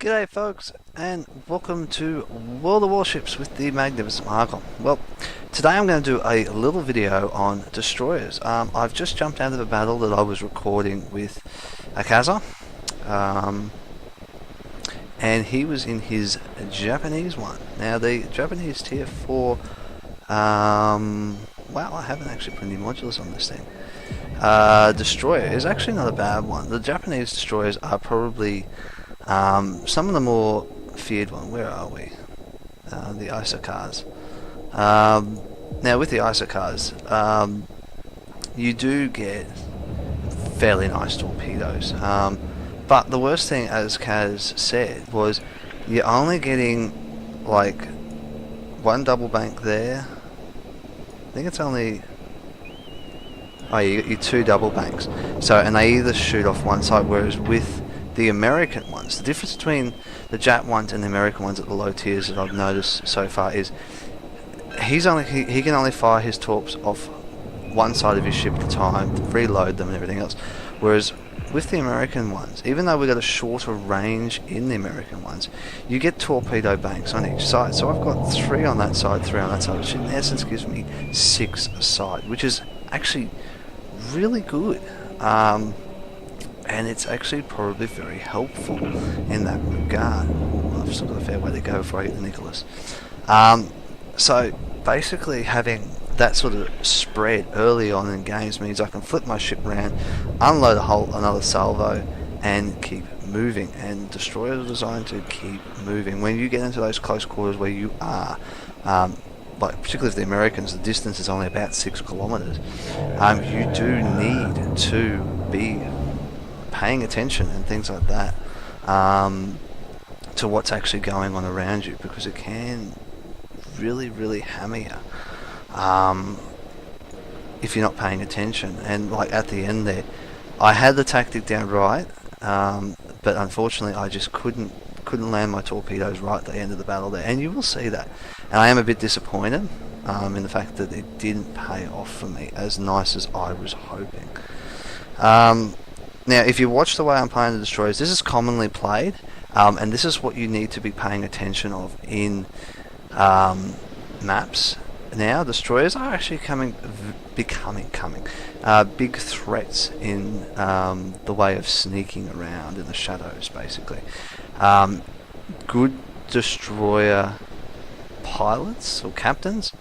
G'day folks, and welcome to World of Warships with the Magnificent Margon. Well, today I'm going to do a little video on destroyers. I've just jumped out of a battle that I was recording with a Kaze, and he was in his Japanese one. Now the Japanese tier 4, wow, I haven't actually put any modulars on this thing. Destroyer is actually not a bad one. The Japanese destroyers are probably some of the more feared one. Where are we? The Kaze. Now with the Kaze, you do get fairly nice torpedoes. But the worst thing, as Kaze said, was you're only getting like one double bank there. I think it's only... Oh, you get two double banks. So, and they either shoot off one side, whereas with the American ones, the difference between the Jap ones and the American ones at the low tiers that I've noticed so far is he can only fire his torps off one side of his ship at a time, reload them and everything else. Whereas with the American ones, even though we got a shorter range in the American ones, you get torpedo banks on each side. So I've got 3 on that side, 3 on that side, which in essence gives me 6 a side, which is actually really good. And it's actually probably very helpful in that regard. I've still got a fair way to go before I get to Nicholas. So basically having that sort of spread early on in games means I can flip my ship around, unload another salvo, and keep moving. And destroyers are designed to keep moving. When you get into those close quarters where you are, like particularly for the Americans, the distance is only about 6 kilometers. You do need to be paying attention and things like that to what's actually going on around you, because it can really hammer you if you're not paying attention. And like at the end there, I had the tactic down right, but unfortunately I just couldn't land my torpedoes right at the end of the battle there, and you will see that. And I am a bit disappointed in the fact that it didn't pay off for me as nice as I was hoping. Now, if you watch the way I'm playing the destroyers, this is commonly played, and this is what you need to be paying attention of in maps. Now, destroyers are actually becoming big threats in the way of sneaking around in the shadows, basically. Good destroyer pilots or captains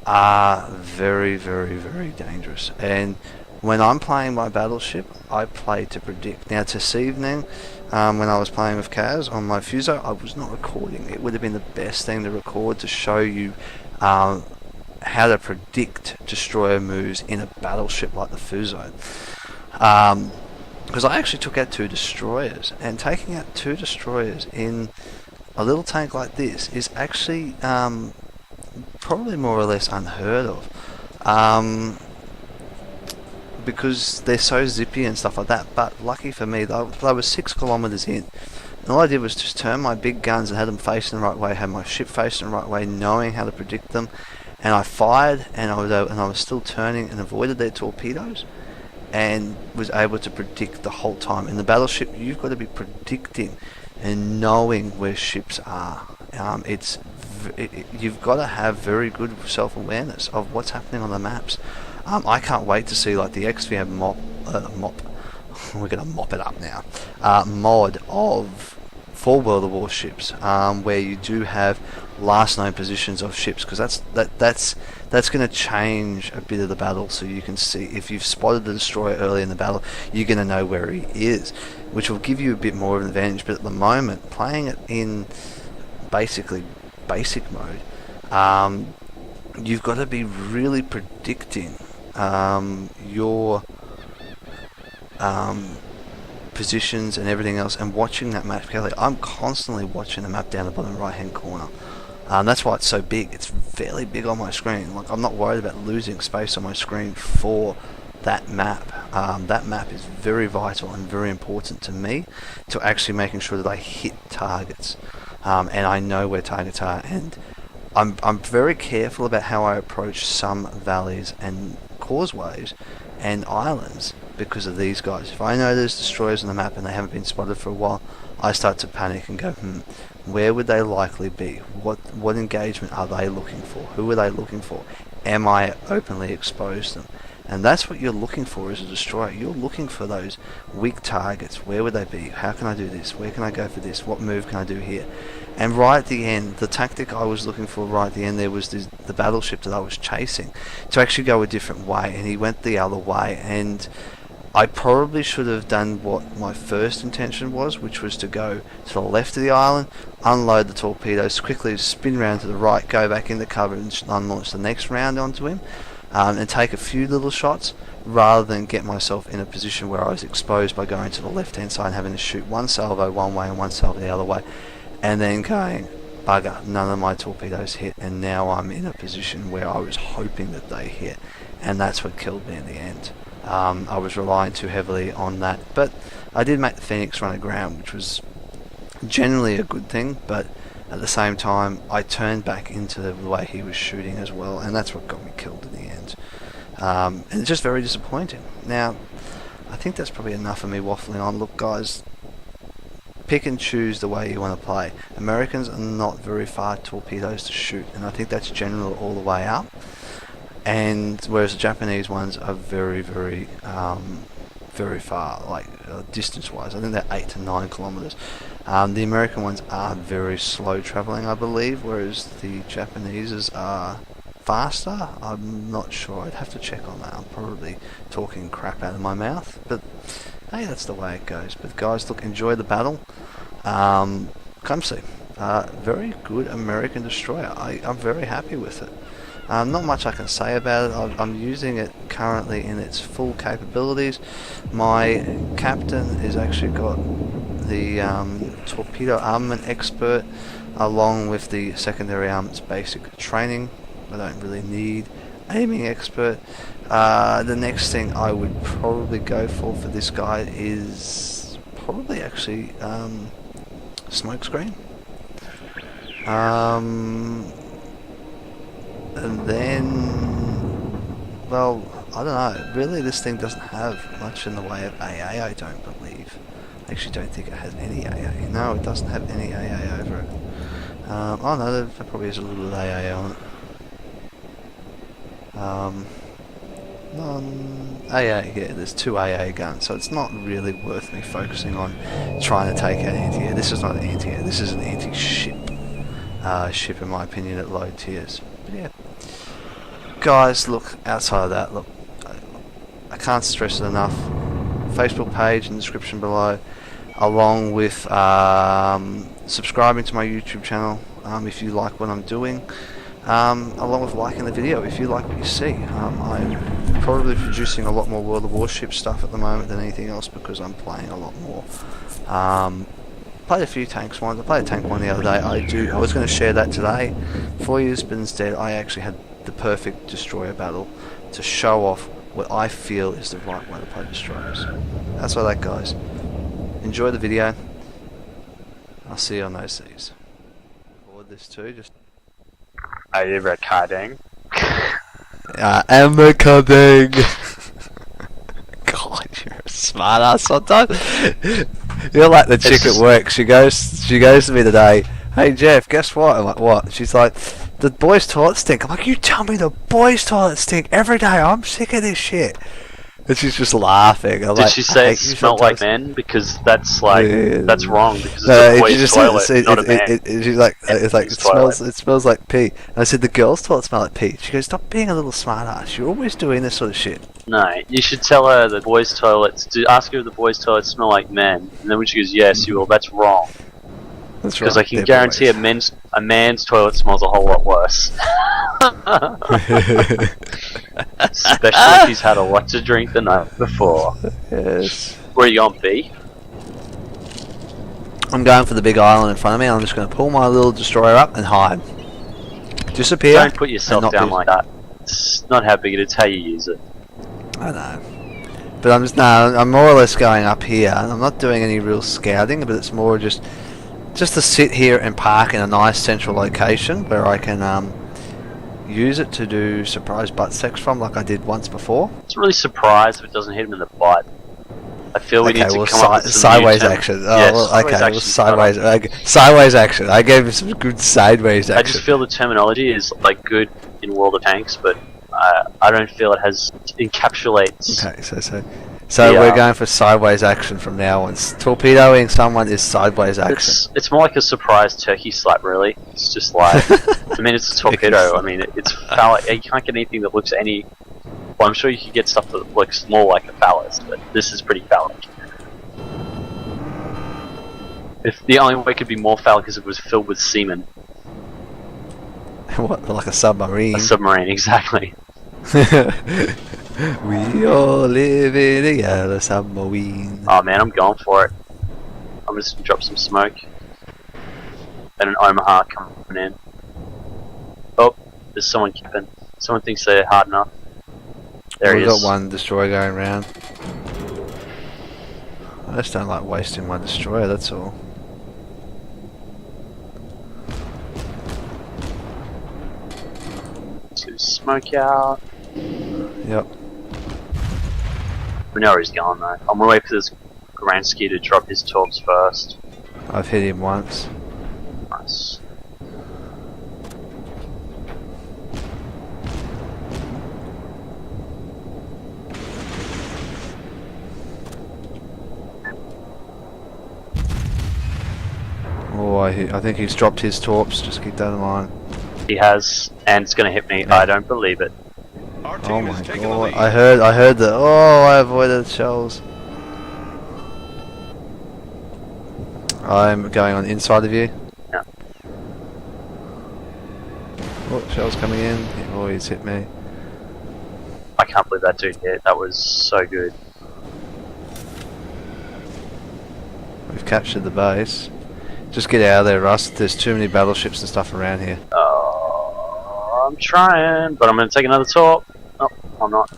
are very dangerous, and when I'm playing my battleship, I play to predict. Now, this evening, when I was playing with Kaze on my Fuso, I was not recording. It would have been the best thing to record to show you how to predict destroyer moves in a battleship like the Fuso. Because I actually took out 2 destroyers, and taking out 2 destroyers in a little tank like this is actually probably more or less unheard of. Because they're so zippy and stuff like that. But lucky for me, they were 6 kilometers in, and all I did was just turn my big guns and had them facing the right way, had my ship facing the right way, knowing how to predict them, and I fired, and I was still turning and avoided their torpedoes, and was able to predict the whole time. In the battleship, you've got to be predicting and knowing where ships are. You've got to have very good self-awareness of what's happening on the maps. I can't wait to see like the XVM we're going to mop it up now, mod for World of Warships, where you do have last known positions of ships, because that's going to change a bit of the battle. So you can see if you've spotted the destroyer early in the battle, you're going to know where he is, which will give you a bit more of an advantage. But at the moment, playing it in basically basic mode, you've got to be really predicting your positions and everything else, and watching that map carefully. I'm constantly watching the map down the bottom right hand corner. That's why it's so big. It's fairly big on my screen. Like, I'm not worried about losing space on my screen for that map. That map is very vital and very important to me, to actually making sure that I hit targets, and I know where targets are. And I'm very careful about how I approach some valleys and causeways and islands, because of these guys. If I know there's destroyers on the map and they haven't been spotted for a while, I start to panic and go, where would they likely be? What engagement are they looking for? Who are they looking for? Am I openly exposed to them? And that's what you're looking for as a destroyer. You're looking for those weak targets. Where would they be? How can I do this? Where can I go for this? What move can I do here? And right at the end, the tactic I was looking for right at the end there was the battleship that I was chasing to actually go a different way, and he went the other way. And I probably should have done what my first intention was, which was to go to the left of the island, unload the torpedoes, quickly spin round to the right, go back in the cover and launch the next round onto him. And take a few little shots rather than get myself in a position where I was exposed by going to the left hand side and having to shoot one salvo one way and one salvo the other way, and then going, bugger, none of my torpedoes hit, and now I'm in a position where I was hoping that they hit, and that's what killed me in the end. I was relying too heavily on that, but I did make the Phoenix run aground, which was generally a good thing, but at the same time I turned back into the way he was shooting as well, and that's what got me killed in the end. And it's just very disappointing. Now, I think that's probably enough of me waffling on. Look guys, pick and choose the way you want to play. Americans are not very far torpedoes to shoot, and I think that's general all the way up. And whereas the Japanese ones are very, very far, like distance-wise. I think they're 8 to 9 kilometers. The American ones are very slow traveling, I believe, whereas the Japaneses are faster. I'm not sure. I'd have to check on that. I'm probably talking crap out of my mouth, but hey, that's the way it goes. But guys, look, enjoy the battle. Clemson, very good American destroyer. I'm very happy with it. Not much I can say about it. I'm using it currently in its full capabilities. My captain has actually got the torpedo armament expert along with the secondary armaments basic training. I don't really need aiming expert. The next thing I would probably go for this guy is probably actually smoke screen. And then, well, I don't know, really this thing doesn't have much in the way of AA, I don't believe. I actually don't think it has any AA. No, it doesn't have any AA over it. Oh no, there probably is a little AA on it. AA, yeah, there's 2 AA guns, so it's not really worth me focusing on trying to take out anti-air. This is not an anti-air, this is an anti-ship ship in my opinion at low tiers. But yeah, guys, look, outside of that, look, I can't stress it enough. Facebook page in the description below, along with subscribing to my YouTube channel if you like what I'm doing, along with liking the video if you like what you see. I'm probably producing a lot more World of Warships stuff at the moment than anything else because I'm playing a lot more. Played a few tanks ones. I played a tank one the other day. I was going to share that today for you, but instead I actually had the perfect destroyer battle to show off what I feel is the right way to play destroyers. That's all that, guys. Enjoy the video. I'll see you on those seas. Record this too. Just. Are you recording? I am recording. God, you're a smart ass sometimes. You're like the chick at work. She goes to me today. Hey Jeff, guess what? I'm like, what? She's like, the boys' toilets stink. I'm like, you tell me the boys' toilets stink every day. I'm sick of this shit. And she's just laughing. I'm Did like, she say it smelled like men? Because that's like that's wrong. Because it's a boys' toilet, not a man. She's like, it smells like pee. And I said, the girls' toilet smell like pee. She goes, stop being a little smart ass. You're always doing this sort of shit. No, you should tell her the boys' toilets. Ask her if the boys' toilets smell like men. And then when she goes, yes, you will. That's wrong. That's right. Because I can guarantee a man's toilet smells a whole lot worse. Especially if he's had a lot to drink the night before. Yes. Where are you going, B? I'm going for the big island in front of me. I'm just going to pull my little destroyer up and hide. Disappear. Don't put yourself down like that. It's not how big it is, how you use it. I know. But I'm more or less going up here. I'm not doing any real scouting, but it's more just to sit here and park in a nice central location where I can use it to do surprise butt sex from, like I did once before. It's really surprised if it doesn't hit him in the butt. I feel we need to well, come up with some sideways new action. Oh, yeah, well, sideways okay, well, action's sideways. better. Okay. Sideways action. I gave him some good sideways I action. just feel the terminology is like good in World of Tanks, but I don't feel it has encapsulates. Okay, so the, we're going for sideways action from now on. Torpedoing someone is sideways action. It's more like a surprise turkey slap, really. It's just like, I mean, it's a torpedo. I mean, it's phallic. You can't get anything that looks any. Well, I'm sure you could get stuff that looks more like a phallus, but this is pretty phallic. If the only way it could be more phallic is if it was filled with semen. What, like a submarine? A submarine, exactly. We all live in a yellow submarine. Oh man, I'm going for it. I'm just gonna drop some smoke. And an Omaha coming in. Oh, there's someone camping. Someone thinks they're hard enough. There he We've is. got one destroyer going round. I just don't like wasting my destroyer, that's all. So smoke out. Yep. We know where he's going though. I'm gonna wait for this Gransky to drop his torps first. I've hit him once. Nice. Oh, I think he's dropped his torps, just keep that in mind. He has, and it's gonna hit me. Yeah. I don't believe it. Oh my god, I heard the, oh, I avoided the shells. I'm going on inside of you. Yeah. Oh, shell's coming in. Oh, he's hit me. I can't believe that dude hit. That was so good. We've captured the base. Just get out of there, Russ. There's too many battleships and stuff around here. I'm trying, but I'm gonna take another torp. Oh, I'm not.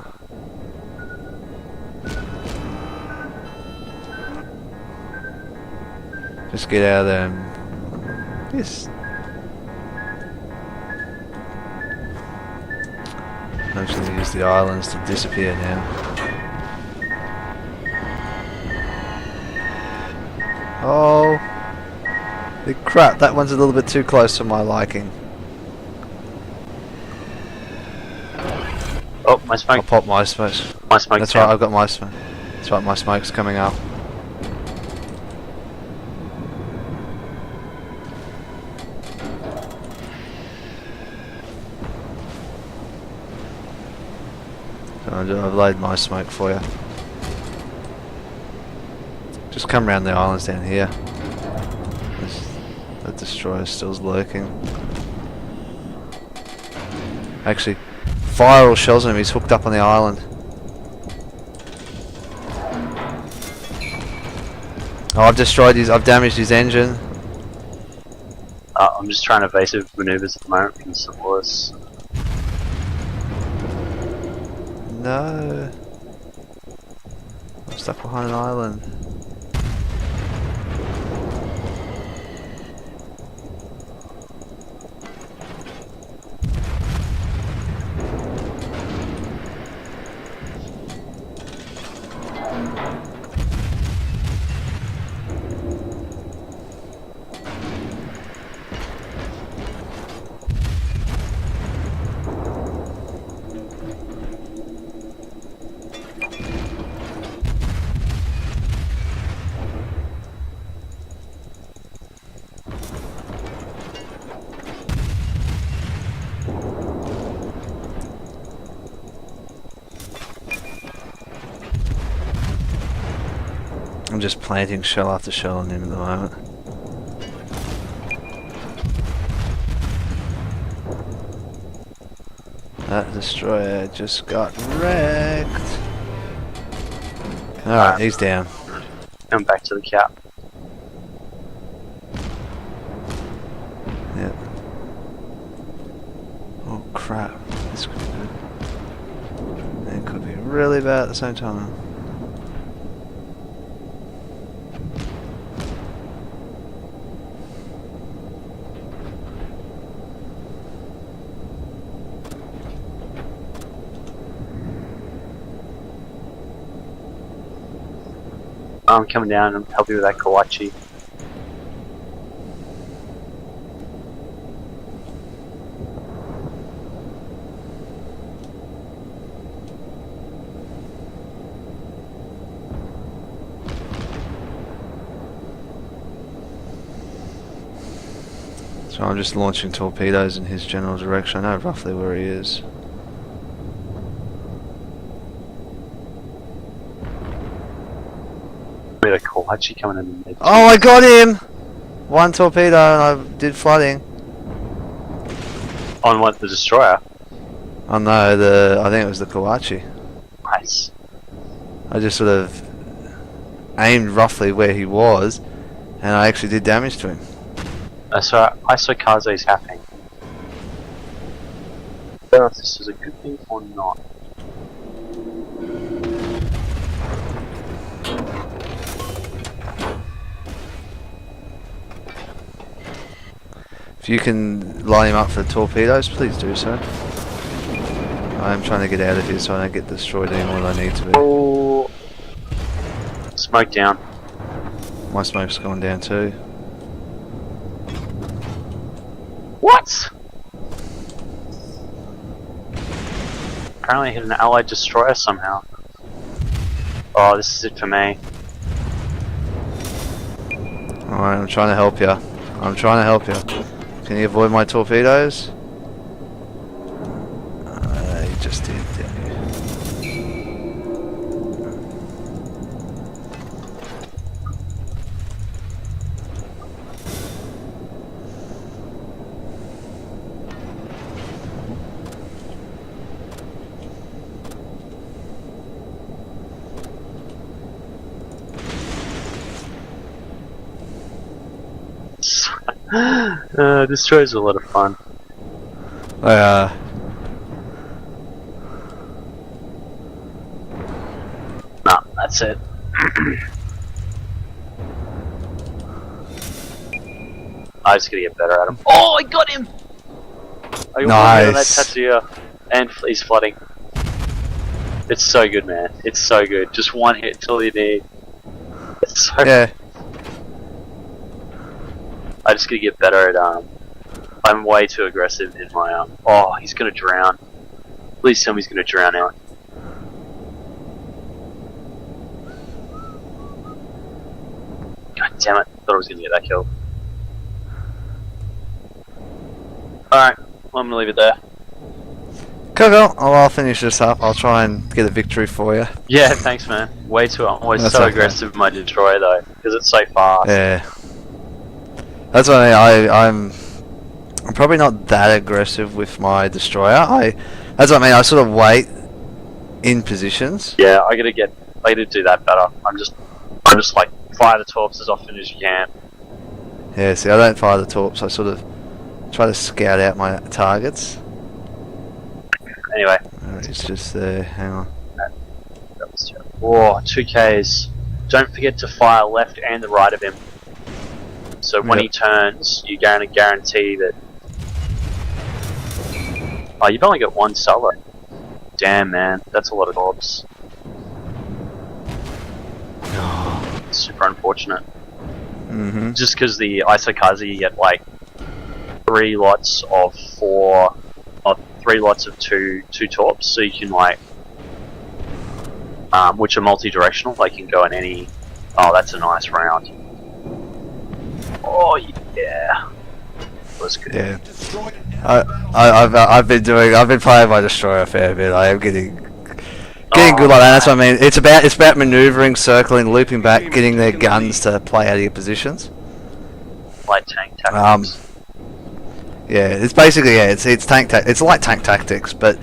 Just get out of there and... Yes. I'm just going to use the islands to disappear now. Oh! The crap, that one's a little bit too close to my liking. Oh, my I'll smoke. pop my smoke. My smoke. That's right, I've got my smoke. That's right, my smoke's coming up. So I've laid my smoke for you. Just come around the islands down here. The destroyer still lurking. Actually, fire all shells on him, he's hooked up on the island. Oh, I've damaged his engine. I'm just trying evasive maneuvers at the moment from St. Louis. No. I'm stuck behind an island. I'm just planting shell after shell on him at the moment. That destroyer just got wrecked. Alright, he's down. Come back to the cap. Yep. Oh crap. This could be good. And it could be really bad at the same time. I'm coming down and help you with that Kawachi. So I'm just launching torpedoes in his general direction. I know roughly where he is. We had a Kawachi coming in the mid. Oh, I got him! One torpedo and I did flooding. On what, the Destroyer? Oh no, I think it was the Kawachi. Nice. I just sort of aimed roughly where he was, and I actually did damage to him. So I saw Kaze's happening. I don't know if this is a good thing or not. If you can line him up for torpedoes, please do so. I'm trying to get out of here so I don't get destroyed any more than I need to be. Oh, smoke down. My smoke's gone down too. What? Apparently I hit an allied destroyer somehow. Oh, this is it for me. Alright, I'm trying to help you. I'm trying to help you. Can you avoid my torpedoes? You just did, didn't you? Destroyers are a lot of fun. Nah, that's it. I just gotta get better at him. Oh, I got him! I got nice. on that tattoo, and he's flooding. It's so good, man. It's so good. Just one hit till you need. It's so yeah. I just gotta get better at I'm way too aggressive in my oh, he's gonna drown. Please tell me he's gonna drown out. God damn it! Thought I was gonna get that kill. Alright, well, I'm gonna leave it there. Cool. Oh, I'll finish this up. I'll try and get a victory for you. Yeah, thanks, man. Way too. I'm always That's so okay. aggressive with my Destroyer though, because it's so fast. Yeah. That's what I mean. I'm probably not that aggressive with my Destroyer. That's what I mean. I sort of wait in positions. Yeah, I gotta do that better. I'm just like fire the torps as often as you can. Yeah. See, I don't fire the torps. I sort of try to scout out my targets. Anyway. It's just there. Hang on. That was terrible. Whoa, 2Ks. Don't forget to fire left and the right of him. So when he turns, you're going to guarantee that. Oh, you've only got one solo. Damn, man, that's a lot of orbs. Super unfortunate. Mm-hmm. Just because the Kaze, you get like 3 lots of 4, or 3 lots of 2 torps, so you can like, which are multi-directional. They can go in any. Oh, that's a nice round. Oh yeah, that was good. Yeah, I've been playing my Destroyer a fair bit. I am getting good like that. That's what I mean. It's about manoeuvring, circling, looping back, getting their guns to play out of your positions. Like tank tactics. Yeah, it's basically it's tank it's like tank tactics, but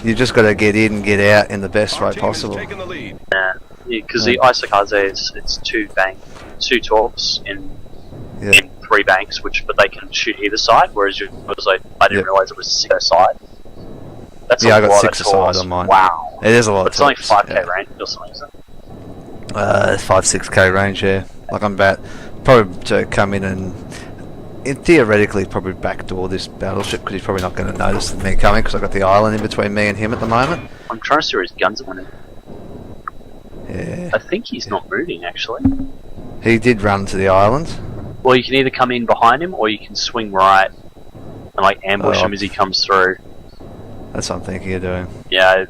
you just got to get in and get out in the best way possible. Yeah, because the Kaze it's 2 torps in 3 banks, but they can shoot either side. Whereas yours, I didn't realize it was 6 side. That's I got lot 6 of aside on mine. Wow, it is a lot. But it's only 5k range or something, isn't it? 5-6k range. Yeah, like I'm about probably to come in and theoretically probably backdoor this battleship because he's probably not going to notice me coming because I've got the island in between me and him at the moment. I'm trying to see where his guns are winning. Yeah. Yeah. I think he's not moving, actually. He did run to the island. Well, you can either come in behind him, or you can swing right and like ambush him as he comes through. That's what I'm thinking of doing. Yeah,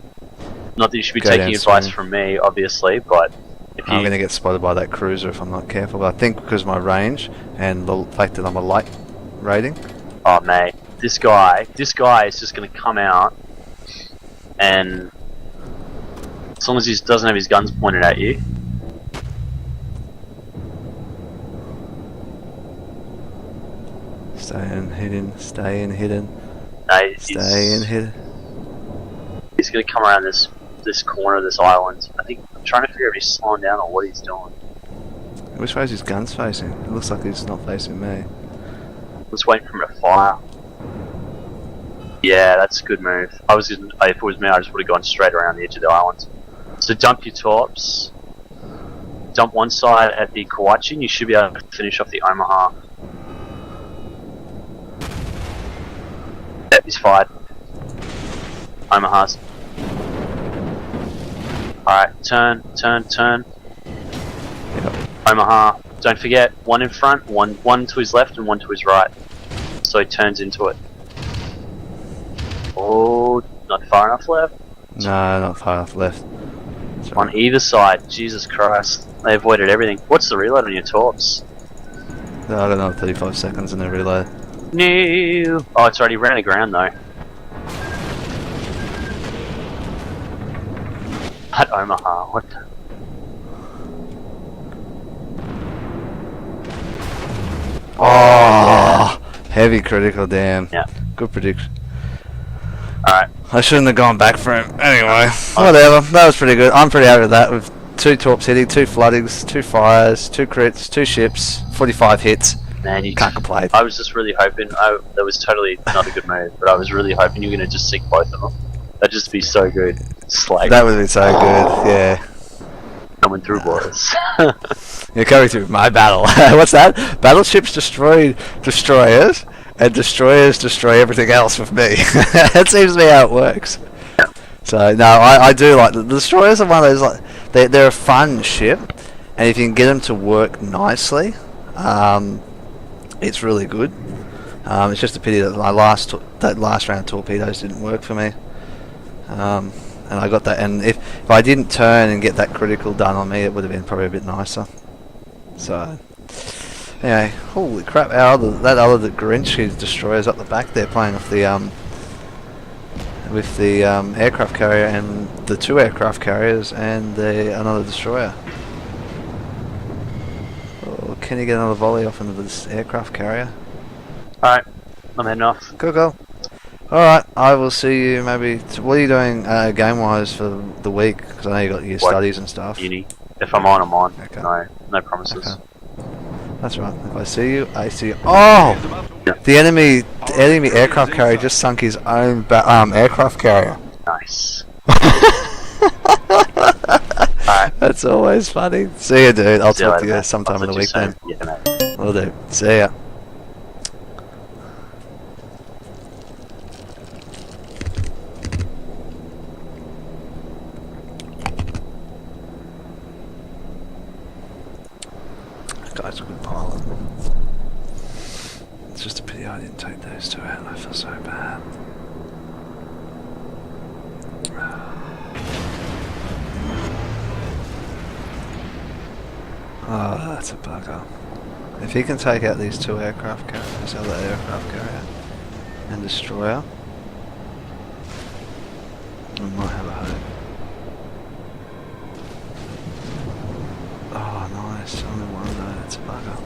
not that you should be taking advice from me, obviously, but if I'm going to get spotted by that cruiser if I'm not careful. But I think because of my range and the fact that I'm a light rating. Oh mate, this guy is just going to come out, and as long as he doesn't have his guns pointed at you. Staying hidden, staying hidden, No, staying hidden. He's going to come around this corner of this island. I think I'm trying to figure out if he's slowing down or what he's doing. Which way is his guns facing? It looks like he's not facing me. Let's wait for him to fire. Yeah, that's a good move. If it was me, I just would have gone straight around the edge of the island. So dump your torps. Dump one side at the Kawachi, and you should be able to finish off the Omaha. Yep, he's fired. Omaha's. Alright, turn. Yep. Omaha. Don't forget, one in front, one to his left and one to his right. So he turns into it. Oh, not far enough left. No, not far enough left. That's On right. either side, Jesus Christ. They avoided everything. What's the reload on your torps? No, I got another 35 seconds and then reload. No. Oh, it's already ran aground though. At Omaha, what the? Oh, heavy critical, damn. Yeah. Good prediction. Alright. I shouldn't have gone back for him. Anyway, whatever. That was pretty good. I'm pretty happy with that. With 2 torps hitting, 2 floodings, 2 fires, 2 crits, 2 ships, 45 hits. Man, you Can't complain. I was just really hoping. That was totally not a good move, but I was really hoping you were going to just sink both of them. That'd just be so good. Slag. That would have been so good, yeah. Coming through, boys. You're coming through my battle. What's that? Battleships destroy destroyers, and destroyers destroy everything else with me. That seems to be how it works. So, no, I do like the destroyers are one of those, like, they're a fun ship, and if you can get them to work nicely, it's really good. It's just a pity that that last round of torpedoes didn't work for me. And I got that, and if I didn't turn and get that critical done on me, it would have been probably a bit nicer. So, anyway, holy crap! The Grinch destroyers up the back there, playing off the with the aircraft carrier and the 2 aircraft carriers and another destroyer. Oh, can you get another volley off into this aircraft carrier? Alright, I'm heading off. Go. Alright, I will see you maybe. What are you doing game wise for the week? Because I know you got your studies and stuff. Uni. If I'm on, I'm on. Okay. No promises. Okay. That's right. If I see you, I see you. Oh! Yeah. The enemy aircraft carrier just sunk his own aircraft carrier. Nice. Alright. That's always funny. See you, dude. I'll See you talk to later, you mate. sometime in the week then. Yeah, mate. Will do. See ya. Guy's a good pilot. It's just a pity I didn't take those 2 out. I feel so bad. Oh, that's a bugger. If he can take out these 2 aircraft carriers, this other aircraft carrier and destroyer, we might have a hope. Oh, nice. Only one though. That's a bugger.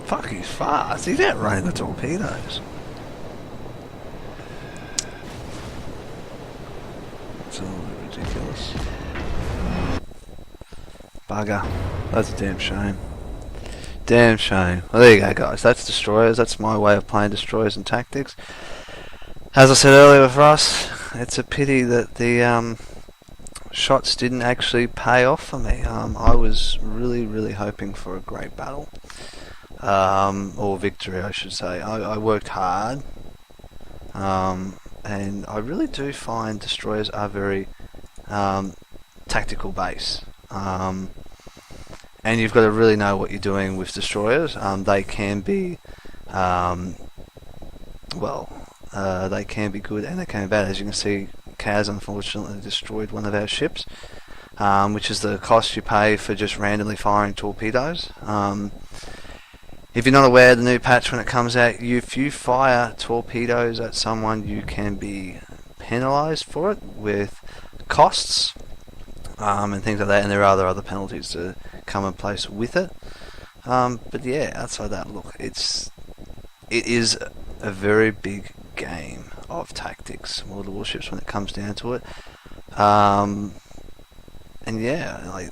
Fuck, he's fast. He's outrunning the torpedoes. It's a little bit ridiculous. Bugger. That's a damn shame. Damn shame. Well, there you go, guys. That's destroyers. That's my way of playing destroyers and tactics. As I said earlier with Russ, it's a pity that the shots didn't actually pay off for me. I was really hoping for a great battle, or victory, I should say. I worked hard, and I really do find destroyers are very tactical base. And you've got to really know what you're doing with destroyers. They can be, they can be good and they can be bad. As you can see, Kaze unfortunately destroyed one of our ships, which is the cost you pay for just randomly firing torpedoes. If you're not aware, the new patch when it comes out, if you fire torpedoes at someone, you can be penalised for it with costs and things like that, and there are other penalties to come in place with it. But yeah, outside that, look, it is a very big game of tactics, World of Warships, when it comes down to it. And yeah, like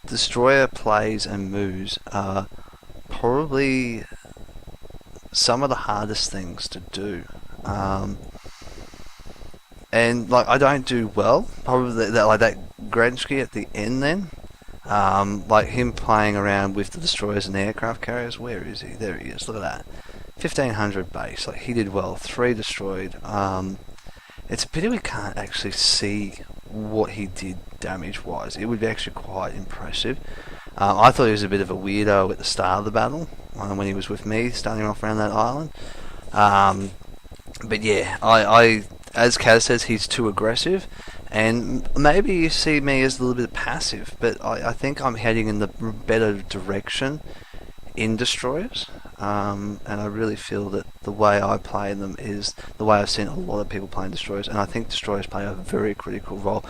destroyer plays and moves are probably some of the hardest things to do. And like I don't do well. Probably that Grensky at the end then. Like him playing around with the destroyers and aircraft carriers. Where is he? There he is. Look at that. 1500 base. Like he did well. 3 destroyed. It's a pity we can't actually see what he did damage wise. It would be actually quite impressive. I thought he was a bit of a weirdo at the start of the battle when he was with me, starting off around that island. But yeah, I as Kaze says, he's too aggressive, and maybe you see me as a little bit passive, but I think I'm heading in the better direction in destroyers, and I really feel that the way I play them is the way I've seen a lot of people playing destroyers, and I think destroyers play a very critical role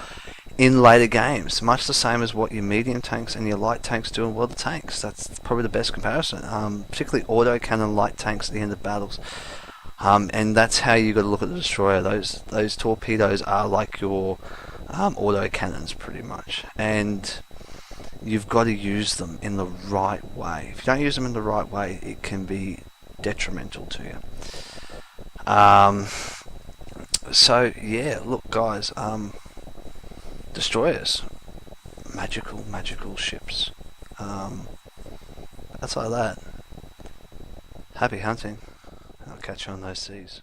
in later games, much the same as what your medium tanks and your light tanks do in World of Tanks. That's probably the best comparison, particularly autocannon light tanks at the end of battles. And that's how you got to look at the destroyer. Those torpedoes are like your auto cannons, pretty much, and you've got to use them in the right way. If you don't use them in the right way, it can be detrimental to you. So yeah, look, guys, destroyers, magical ships. Outside of that, happy hunting. I'll catch you on those seas.